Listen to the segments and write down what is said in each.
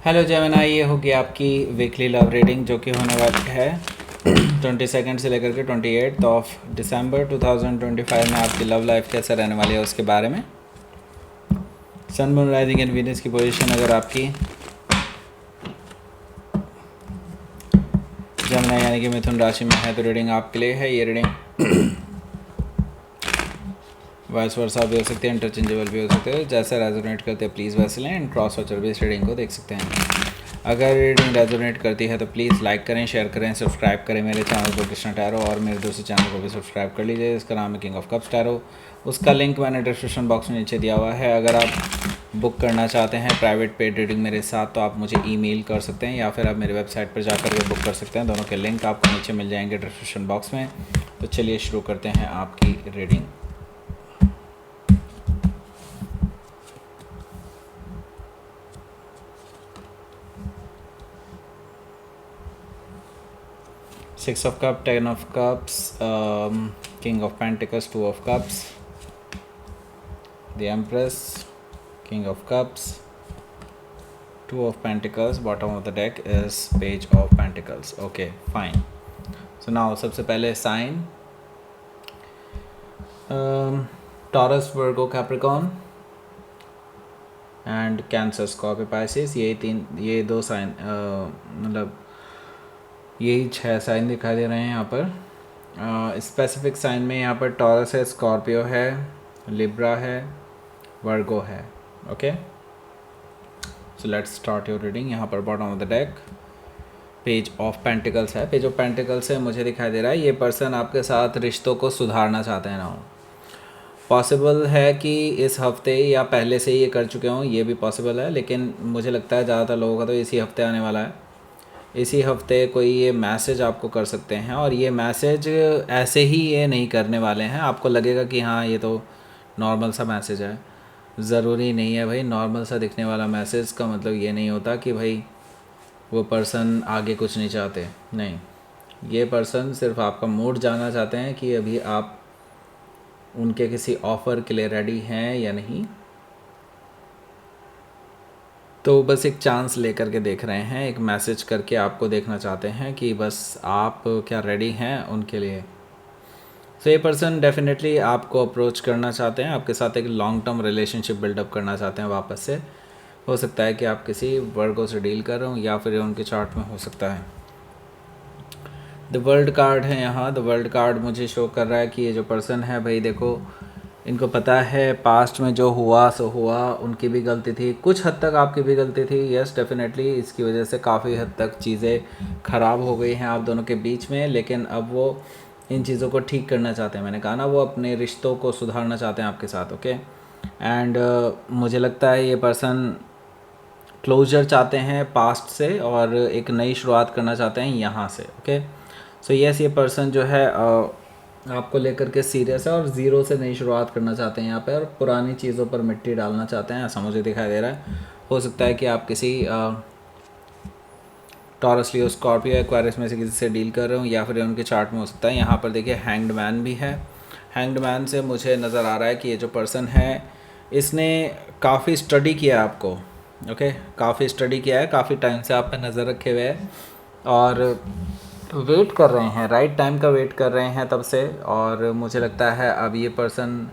Hello Gemini, ये होगी आपकी वीकली लव रीडिंग जो कि होने वाली है 22 से लेकर के 28 दिसंबर 2025 में आपकी लव लाइफ कैसे रहने वाली है उसके बारे में। Sun moon rising and Venus की पोजीशन अगर आपकी जेमिनी यानी कि मिथुन राशि में है तो रीडिंग आपके लिए है। ये रीडिंग वाइस वर्सा भी हो सकती है, इंटरचेंजेबल भी हो सकते हैं। जैसे रेजोनेट करते हैं प्लीज़ वैसे लें एंड क्रॉस वॉचर भी इस रीडिंग को देख सकते हैं। अगर रीडिंग रेजोनेट करती है तो प्लीज़ लाइक करें, शेयर करें, सब्सक्राइब करें मेरे चैनल को कृष्णा टैरो, और मेरे दूसरे चैनल को भी सब्सक्राइब कर लीजिए। इसका नाम है किंग ऑफ कप्स टैरो। उसका लिंक मैंने डिस्क्रिप्शन बॉक्स में नीचे दिया हुआ है। अगर आप बुक करना चाहते हैं प्राइवेट पेड रीडिंग मेरे साथ तो आप मुझे ईमेल कर सकते हैं या फिर आप मेरे वेबसाइट पर जाकर के बुक कर सकते हैं। दोनों के लिंक आपको नीचे मिल जाएंगे डिस्क्रिप्शन बॉक्स में। तो चलिए शुरू करते हैं आपकी reading. Six of Cups, Ten of Cups, King of Pentacles, Two of Cups, the Empress, King of Cups, Two of Pentacles. Bottom of the deck is Page of Pentacles. Okay, fine. So now सबसे पहले sign Taurus, Virgo, Capricorn and Cancer, Scorpio, Pisces. ये दो sign मतलब यही 6 sign दिखाई दे रहे हैं यहाँ पर। स्पेसिफिक साइन में यहाँ पर टॉरस है, स्कॉर्पियो है, लिब्रा है, वर्गो है। Okay, so let's start your reading. यहाँ पर bottom of the deck page of pentacles है। पेज ऑफ पेंटिकल्स से मुझे दिखाई दे रहा है ये पर्सन आपके साथ रिश्तों को सुधारना चाहते हैं ना। पॉसिबल है कि इस हफ्ते या पहले से ही ये कर चुके हों, ये भी पॉसिबल है, लेकिन मुझे लगता है ज़्यादातर लोगों का तो इसी हफ्ते आने वाला है। इसी हफ्ते कोई ये मैसेज आपको कर सकते हैं और ये मैसेज ऐसे ही ये नहीं करने वाले हैं। आपको लगेगा कि हाँ ये तो नॉर्मल सा मैसेज है, ज़रूरी नहीं है भाई। नॉर्मल सा दिखने वाला मैसेज का मतलब ये नहीं होता कि भाई वो पर्सन आगे कुछ नहीं चाहते। नहीं, ये पर्सन सिर्फ आपका मूड जानना चाहते हैं कि अभी आप उनके किसी ऑफ़र के लिए रेडी हैं या नहीं। तो बस एक चांस लेकर के देख रहे हैं, एक मैसेज करके आपको देखना चाहते हैं कि बस आप क्या रेडी हैं उनके लिए। तो ये पर्सन डेफिनेटली आपको अप्रोच करना चाहते हैं, आपके साथ एक लॉन्ग टर्म रिलेशनशिप बिल्डअप करना चाहते हैं वापस से। हो सकता है कि आप किसी वर्गो से डील कर रहे हो या फिर उनके चार्ट में हो सकता है। द वर्ल्ड कार्ड है यहाँ। द वर्ल्ड कार्ड मुझे शो कर रहा है कि ये जो पर्सन है भाई देखो, इनको पता है पास्ट में जो हुआ सो हुआ, उनकी भी गलती थी, कुछ हद तक आपकी भी गलती थी। यस डेफिनेटली इसकी वजह से काफ़ी हद तक चीज़ें ख़राब हो गई हैं आप दोनों के बीच में, लेकिन अब वो इन चीज़ों को ठीक करना चाहते हैं। मैंने कहा ना, वो अपने रिश्तों को सुधारना चाहते हैं आपके साथ। ओके, एंड मुझे लगता है ये पर्सन क्लोजर चाहते हैं पास्ट से और एक नई शुरुआत करना चाहते हैं यहाँ से। ओके, सो यस ये पर्सन जो है आपको लेकर के सीरियस है और ज़ीरो से नई शुरुआत करना चाहते हैं यहाँ पे, और पुरानी चीज़ों पर मिट्टी डालना चाहते हैं, ऐसा मुझे दिखाई दे रहा है। हो सकता है कि आप किसी टॉरस, लियो, स्कॉर्पियो, एक्वारियस में से किसी से डील कर रहे हो या फिर उनके चार्ट में हो सकता है। यहाँ पर देखिए हैंग्ड मैन भी है। हैंग्ड मैन से मुझे नज़र आ रहा है कि ये जो पर्सन है इसने काफ़ी स्टडी किया है आपको। ओके, काफ़ी स्टडी किया है, काफ़ी टाइम से आप पे नज़र रखे हुए हैं और वेट कर रहे हैं, राइट टाइम का वेट कर रहे हैं तब से। और मुझे लगता है अब ये पर्सन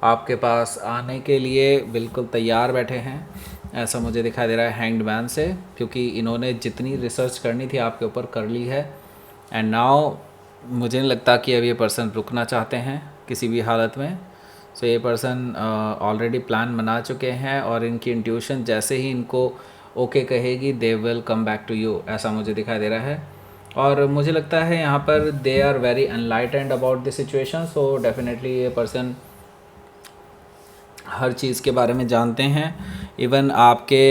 आपके पास आने के लिए बिल्कुल तैयार बैठे हैं, ऐसा मुझे दिखाई दे रहा है हैंग्ड मैन से, क्योंकि इन्होंने जितनी रिसर्च करनी थी आपके ऊपर कर ली है। एंड नाउ मुझे नहीं लगता कि अब ये पर्सन रुकना चाहते हैं किसी भी हालत में। सो ये पर्सन ऑलरेडी प्लान बना चुके हैं और इनकी इंट्यूशन जैसे ही इनको ओके कहेगी they will come back to you, ऐसा मुझे दिखाई दे रहा है। और मुझे लगता है यहाँ पर they are very enlightened about the situation. So definitely ये पर्सन हर चीज़ के बारे में जानते हैं, इवन आपके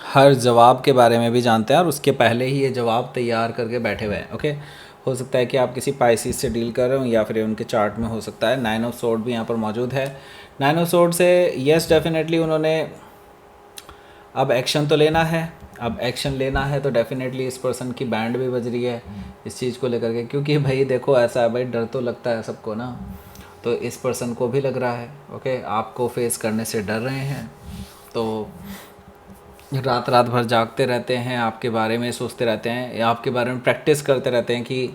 हर जवाब के बारे में भी जानते हैं और उसके पहले ही ये जवाब तैयार करके बैठे हुए हैं। ओके, हो सकता है कि आप किसी पाइसिस से डील कर रहे हो या फिर उनके चार्ट में हो सकता है। 9 ऑफ सोर्ड भी यहाँ पर मौजूद है। 9 ऑफ सोर्ड से यस डेफिनेटली उन्होंने अब एक्शन तो लेना है। अब एक्शन लेना है तो डेफिनेटली इस पर्सन की बैंड भी बज रही है इस चीज़ को लेकर के, क्योंकि भाई देखो ऐसा है भाई, डर तो लगता है सबको ना, तो इस पर्सन को भी लग रहा है। ओके, आपको फेस करने से डर रहे हैं। तो रात रात भर जागते रहते हैं, आपके बारे में सोचते रहते हैं या आपके बारे में प्रैक्टिस करते रहते हैं कि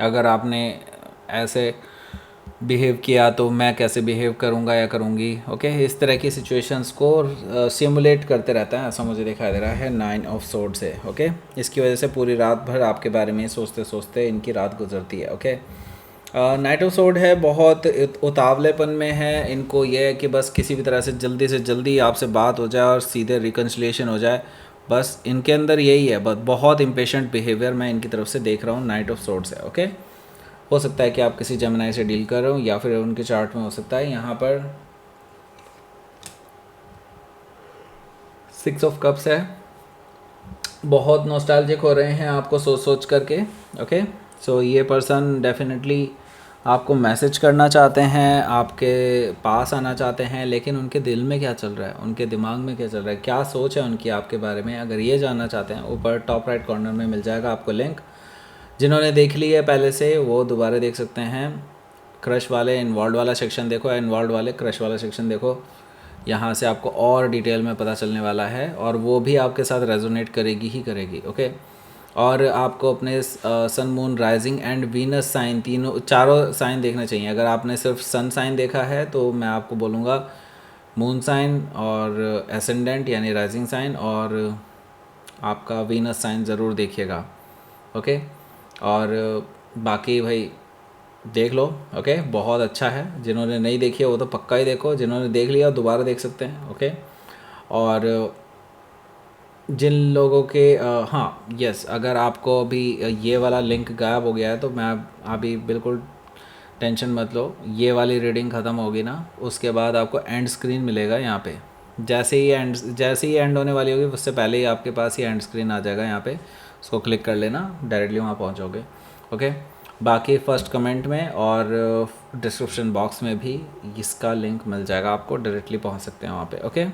अगर आपने ऐसे बिहेव किया तो मैं कैसे बिहेव करूँगा या करूँगी। ओके, इस तरह की सिचुएशंस को सिमुलेट करते रहता है, ऐसा मुझे दिखाई दे रहा है 9 ऑफ सोर्ड से। ओके, इसकी वजह से पूरी रात भर आपके बारे में सोचते सोचते इनकी रात गुजरती है। ओके, नाइट ऑफ सोर्ड है, बहुत उतावलेपन में है, इनको ये है कि बस किसी भी तरह से जल्दी आपसे बात हो जाए और सीधे रिकन्सिलिएशन हो जाए, बस इनके अंदर यही है। बस बहुत इम्पेशेंट बिहेवियर मैं इनकी तरफ से देख रहा हूँ नाइट ऑफ सोर्ड से। ओके, हो सकता है कि आप किसी जेमिनी से डील कर रहे हो या फिर उनके चार्ट में हो सकता है यहाँ पर 6 ऑफ कप्स है, बहुत नॉस्टैल्जिक हो रहे हैं आपको सोच सोच करके। ओके, सो ये पर्सन डेफिनेटली आपको मैसेज करना चाहते हैं, आपके पास आना चाहते हैं, लेकिन उनके दिल में क्या चल रहा है, उनके दिमाग में क्या चल रहा है, क्या सोच है उनकी आपके बारे में, अगर ये जानना चाहते हैं ऊपर टॉप राइट कॉर्नर में मिल जाएगा आपको लिंक। जिन्होंने देख ली है पहले से वो दोबारा देख सकते हैं। क्रश वाले इन्वॉल्व वाला सेक्शन देखो, इन्वॉल्व वाले क्रश वाला सेक्शन देखो, यहाँ से आपको और डिटेल में पता चलने वाला है और वो भी आपके साथ रेजोनेट करेगी ही करेगी। ओके, और आपको अपने sun moon rising and Venus sign चारों साइन देखना चाहिए। अगर आपने सिर्फ सन साइन देखा है तो मैं आपको बोलूँगा मून साइन और एसेंडेंट यानी राइजिंग साइन और आपका वीनस साइन ज़रूर देखिएगा। ओके, और बाकी भाई देख लो। ओके, बहुत अच्छा है, जिन्होंने नहीं देखी है वो तो पक्का ही देखो, जिन्होंने देख लिया दोबारा देख सकते हैं। ओके, और जिन लोगों के हाँ यस, अगर आपको अभी ये वाला लिंक गायब हो गया है तो मैं अभी बिल्कुल टेंशन मत लो, ये वाली रीडिंग ख़त्म होगी ना उसके बाद आपको एंड स्क्रीन मिलेगा यहाँ पे। जैसे ही एंड होने वाली होगी उससे पहले ही आपके पास ही एंड स्क्रीन आ जाएगा यहाँ पे, उसको क्लिक कर लेना, डायरेक्टली वहाँ पहुँचोगे। ओके, बाकी फर्स्ट कमेंट में और डिस्क्रिप्शन बॉक्स में भी इसका लिंक मिल जाएगा, आपको डायरेक्टली पहुँच सकते हैं वहाँ पे। ओके,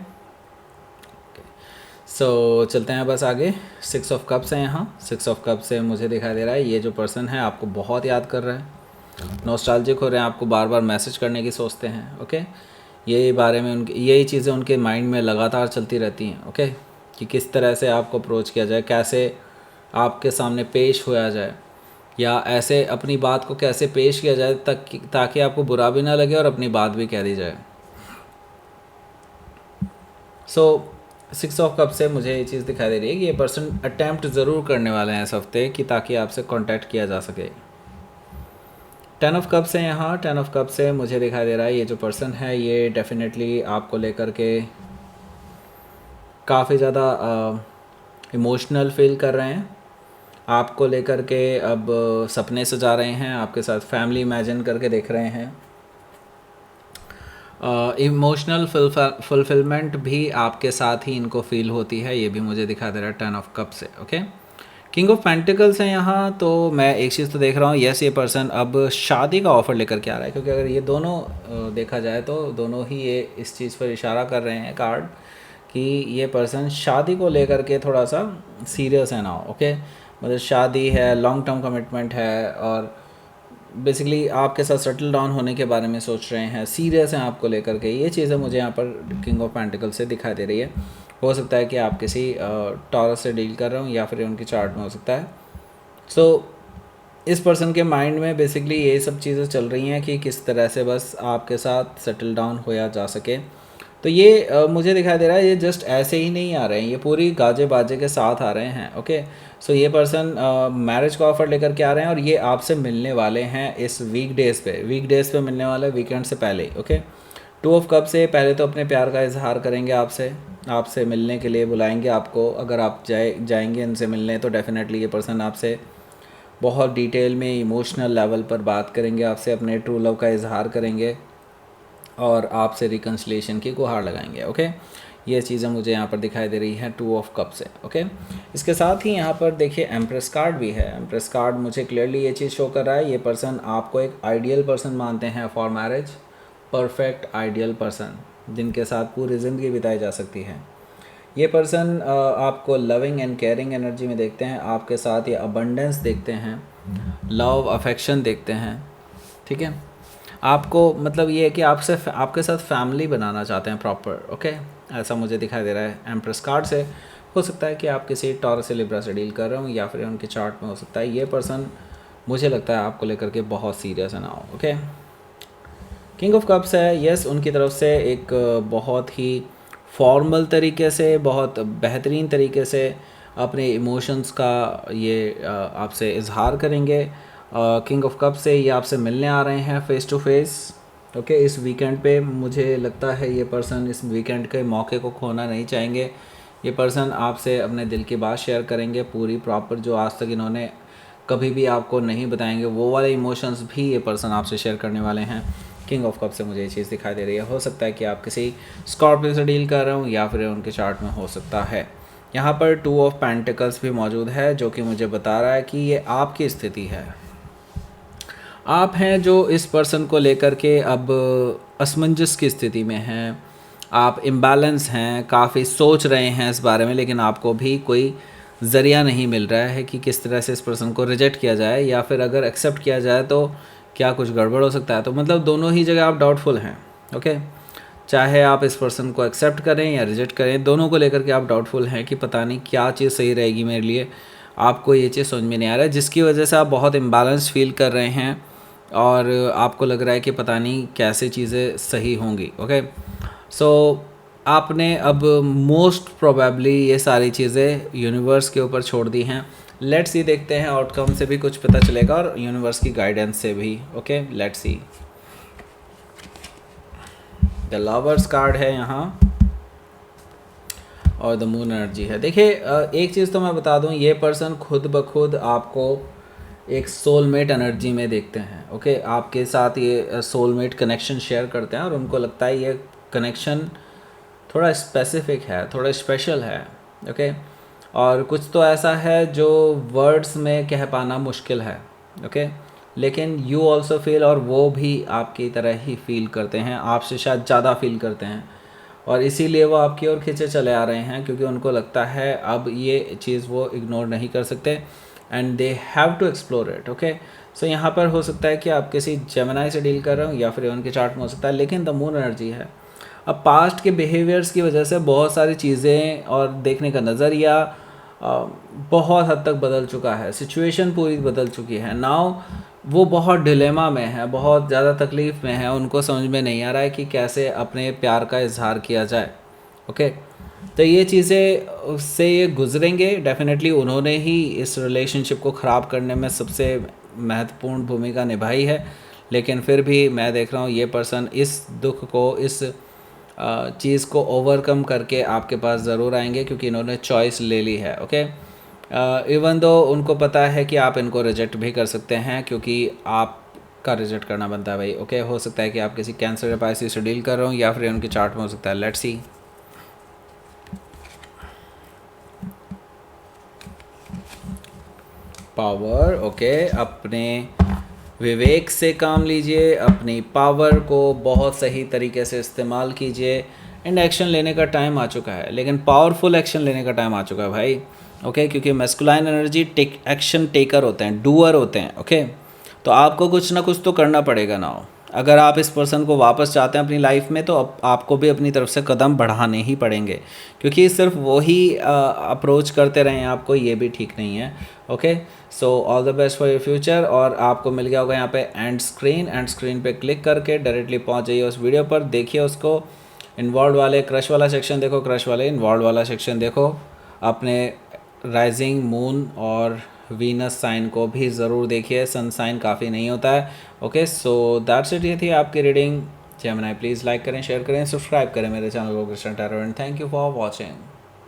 सो चलते हैं बस आगे। 6 ऑफ कप्स है यहाँ, 6 ऑफ कप्स से मुझे दिखाई दे रहा है ये जो पर्सन है आपको बहुत याद कर रहा है, नॉस्टैल्जिक हो रहे हैं, आपको बार बार मैसेज करने की सोचते हैं। ओके, यही बारे में उनके यही चीज़ें उनके माइंड में लगातार चलती रहती हैं। ओके, कि किस तरह से आपको अप्रोच किया जाए, कैसे आपके सामने पेश होया जाए, या ऐसे अपनी बात को कैसे पेश किया जाए ताकि आपको बुरा भी ना लगे और अपनी बात भी कह दी जाए। सो 6 ऑफ कप से मुझे ये चीज़ दिखाई दे रही है कि ये पर्सन अटैम्प्ट ज़रूर करने वाले हैं इस हफ्ते कि ताकि आपसे कांटेक्ट किया जा सके। 10 ऑफ कप से यहाँ 10 ऑफ कप से मुझे दिखाई दे रहा है ये जो पर्सन है ये डेफिनेटली आपको लेकर के काफ़ी ज़्यादा इमोशनल फील कर रहे हैं, आपको लेकर के अब सपने सजा रहे हैं, आपके साथ फैमिली इमेजिन करके देख रहे हैं। इमोशनल फुलफिलमेंट भी आपके साथ ही इनको फील होती है, ये भी मुझे दिखा दे रहा है 10 ऑफ कप से। ओके, किंग ऑफ पेंटिकल्स है यहाँ, तो मैं एक चीज़ तो देख रहा हूँ, यस ये पर्सन अब शादी का ऑफ़र लेकर के आ रहा है, क्योंकि अगर ये दोनों देखा जाए तो दोनों ही ये इस चीज़ पर इशारा कर रहे हैं कार्ड कि ये पर्सन शादी को लेकर के थोड़ा सा सीरियस है ना। ओके, मतलब शादी है, लॉन्ग टर्म कमिटमेंट है और बेसिकली आपके साथ सेटल डाउन होने के बारे में सोच रहे हैं, सीरियस हैं आपको लेकर के। ये चीज़ें मुझे यहाँ पर किंग ऑफ पेंटिकल से दिखाई दे रही है। हो सकता है कि आप किसी टॉरस से डील कर रहे हो या फिर उनकी चार्ट में हो सकता है। सो इस पर्सन के माइंड में बेसिकली ये सब चीज़ें चल रही हैं कि किस तरह से बस आपके साथ सेटल डाउन होया जा सके। तो ये मुझे दिखाई दे रहा है ये जस्ट ऐसे ही नहीं आ रहे हैं, ये पूरी गाजे बाजे के साथ आ रहे हैं। ओके, सो ये पर्सन मैरिज का ऑफ़र लेकर के आ रहे हैं और ये आपसे मिलने वाले हैं इस वीकडेज़ पे मिलने वाले, वीकेंड से पहले। ओके, 2 ऑफ कप से पहले तो अपने प्यार का इजहार करेंगे आपसे मिलने के लिए बुलाएंगे आपको। अगर आप जाएंगे इनसे मिलने तो डेफिनेटली ये पर्सन आपसे बहुत डिटेल में इमोशनल लेवल पर बात करेंगे, आपसे अपने ट्रू लव का इजहार करेंगे और आपसे रिकन्सिलिएशन की गुहार लगाएंगे। ओके, ये चीज़ें मुझे यहाँ पर दिखाई दे रही हैं 2 ऑफ कप से। ओके, इसके साथ ही यहाँ पर देखिए एम्प्रेस कार्ड भी है। एम्प्रेस कार्ड मुझे क्लियरली ये चीज़ शो कर रहा है ये पर्सन आपको एक आइडियल पर्सन मानते हैं for marriage, perfect ideal person जिनके साथ पूरी ज़िंदगी बिताई जा सकती है। ये पर्सन आपको लविंग एंड केयरिंग एनर्जी में देखते हैं, आपके साथ ये अबंडेंस देखते हैं, लव अफेक्शन देखते हैं। ठीक है, आपको मतलब ये है कि आपके साथ फैमिली बनाना चाहते हैं प्रॉपर। ओके, ऐसा मुझे दिखाई दे रहा है एम्प्रेस कार्ड से। हो सकता है कि आप किसी टॉरस से लिब्रा से डील कर रहे हो, या फिर उनके चार्ट में हो सकता है ये पर्सन मुझे लगता है आपको लेकर के बहुत सीरियस है ना हो। ओके, किंग ऑफ कप्स है, यस उनकी तरफ से एक बहुत ही फॉर्मल तरीके से, बहुत बेहतरीन तरीके से अपने इमोशंस का ये आपसे इजहार करेंगे। किंग ऑफ कप से ये आपसे मिलने आ रहे हैं फेस टू फेस। ओके, इस वीकेंड पे मुझे लगता है ये पर्सन इस वीकेंड के मौके को खोना नहीं चाहेंगे। ये पर्सन आपसे अपने दिल की बात शेयर करेंगे पूरी प्रॉपर, जो आज तक इन्होंने कभी भी आपको नहीं बताएंगे, वो वाले इमोशंस भी ये पर्सन आपसे शेयर करने वाले हैं। किंग ऑफ कप से मुझे ये चीज़ दिखाई दे रही है। हो सकता है कि आप किसी स्कॉर्पियो से डील कर रहे हो, या फिर उनके चार्ट में हो सकता है। यहाँ पर 2 ऑफ पेंटिकल्स भी मौजूद है, जो कि मुझे बता रहा है कि ये आपकी स्थिति है। आप हैं जो इस पर्सन को लेकर के अब असमंजस की स्थिति में हैं, आप इम्बैलेंस हैं, काफ़ी सोच रहे हैं इस बारे में, लेकिन आपको भी कोई ज़रिया नहीं मिल रहा है कि किस तरह से इस पर्सन को रिजेक्ट किया जाए, या फिर अगर एक्सेप्ट किया जाए तो क्या कुछ गड़बड़ हो सकता है। तो मतलब दोनों ही जगह आप डाउटफुल हैं। ओके, चाहे आप इस पर्सन को एक्सेप्ट करें या रिजेक्ट करें, दोनों को लेकर के आप डाउटफुल हैं कि पता नहीं क्या चीज़ सही रहेगी मेरे लिए। आपको ये चीज़ समझ में नहीं आ रहा है, जिसकी वजह से आप बहुत इम्बैलेंस फील कर रहे हैं और आपको लग रहा है कि पता नहीं कैसे चीज़ें सही होंगी। ओके, सो आपने अब मोस्ट प्रोबेबली ये सारी चीज़ें यूनिवर्स के ऊपर छोड़ दी हैं। लेट्स सी, देखते हैं आउटकम से भी कुछ पता चलेगा और यूनिवर्स की गाइडेंस से भी। Okay, let's see. The lovers card है यहाँ और द मून एनर्जी है। देखिए, एक चीज़ तो मैं बता दूँ, ये पर्सन खुद ब खुद आपको एक सोलमेट एनर्जी में देखते हैं। ओके, आपके साथ ये सोलमेट कनेक्शन शेयर करते हैं और उनको लगता है ये कनेक्शन थोड़ा स्पेसिफिक है, थोड़ा स्पेशल है। ओके, और कुछ तो ऐसा है जो वर्ड्स में कह पाना मुश्किल है। ओके, लेकिन यू ऑल्सो फील, और वो भी आपकी तरह ही फील करते हैं, आपसे शायद ज़्यादा फील करते हैं, और इसीलिए वो आपकी ओर खींचे चले आ रहे हैं, क्योंकि उनको लगता है अब ये चीज़ वो इग्नोर नहीं कर सकते and they have to explore it. Okay, so यहाँ पर हो सकता है कि आप किसी जेमिनी से डील कर रहे हो, या फिर उनके चार्ट में हो सकता है, लेकिन द मून एनर्जी है। अब पास्ट के बिहेवियर्स की वजह से बहुत सारी चीज़ें और देखने का नज़रिया बहुत हद तक बदल चुका है, सिचुएशन पूरी बदल चुकी है। नाउ वो बहुत डिलेमा में है, बहुत ज़्यादा तकलीफ़ में है, उनको समझ में नहीं आ रहा है कि कैसे अपने प्यार का इजहार किया जाए। ओके, तो ये चीज़ें उससे ये गुजरेंगे डेफिनेटली। उन्होंने ही इस रिलेशनशिप को ख़राब करने में सबसे महत्वपूर्ण भूमिका निभाई है, लेकिन फिर भी मैं देख रहा हूँ ये पर्सन इस दुख को, इस चीज़ को ओवरकम करके आपके पास ज़रूर आएंगे, क्योंकि इन्होंने चॉइस ले ली है। ओके, इवन दो उनको पता है कि आप इनको रिजेक्ट भी कर सकते हैं, क्योंकि आपका रिजेक्ट करना बनता है भाई। ओके, हो सकता है कि आप किसी कैंसर या पाइसिस से डील कर रहे हो, या फिर उनके चार्ट में हो सकता है। Let's see. पावर। ओके, अपने विवेक से काम लीजिए, अपनी पावर को बहुत सही तरीके से इस्तेमाल कीजिए, एंड एक्शन लेने का टाइम आ चुका है, लेकिन पावरफुल एक्शन लेने का टाइम आ चुका है भाई। ओके, क्योंकि मैस्कुलाइन एनर्जी एक्शन टेकर होते हैं, डूअर होते हैं। ओके, तो आपको कुछ ना कुछ तो करना पड़ेगा ना। अगर आप इस पर्सन को वापस चाहते हैं अपनी लाइफ में, तो आपको भी अपनी तरफ से कदम बढ़ाने ही पड़ेंगे, क्योंकि सिर्फ वही अप्रोच करते रहें आपको, ये भी ठीक नहीं है। Okay, so all the best for your future. और आपको मिल गया होगा यहाँ पे एंड स्क्रीन पे क्लिक करके डायरेक्टली पहुँच जाइए उस वीडियो पर, देखिए उसको। इन्वॉल्व वाले क्रश वाला सेक्शन देखो, क्रश वाले इन्वॉल्व वाला सेक्शन देखो, अपने राइजिंग मून और वीनस साइन को भी ज़रूर देखिए, सन साइन काफ़ी नहीं होता है। ओके, सो दैट्स इट, ये थी आपकी रीडिंग। जेमिनी प्लीज़ लाइक करें, शेयर करें, सब्सक्राइब करें मेरे चैनल को Krishna tarot, and thank you for watching.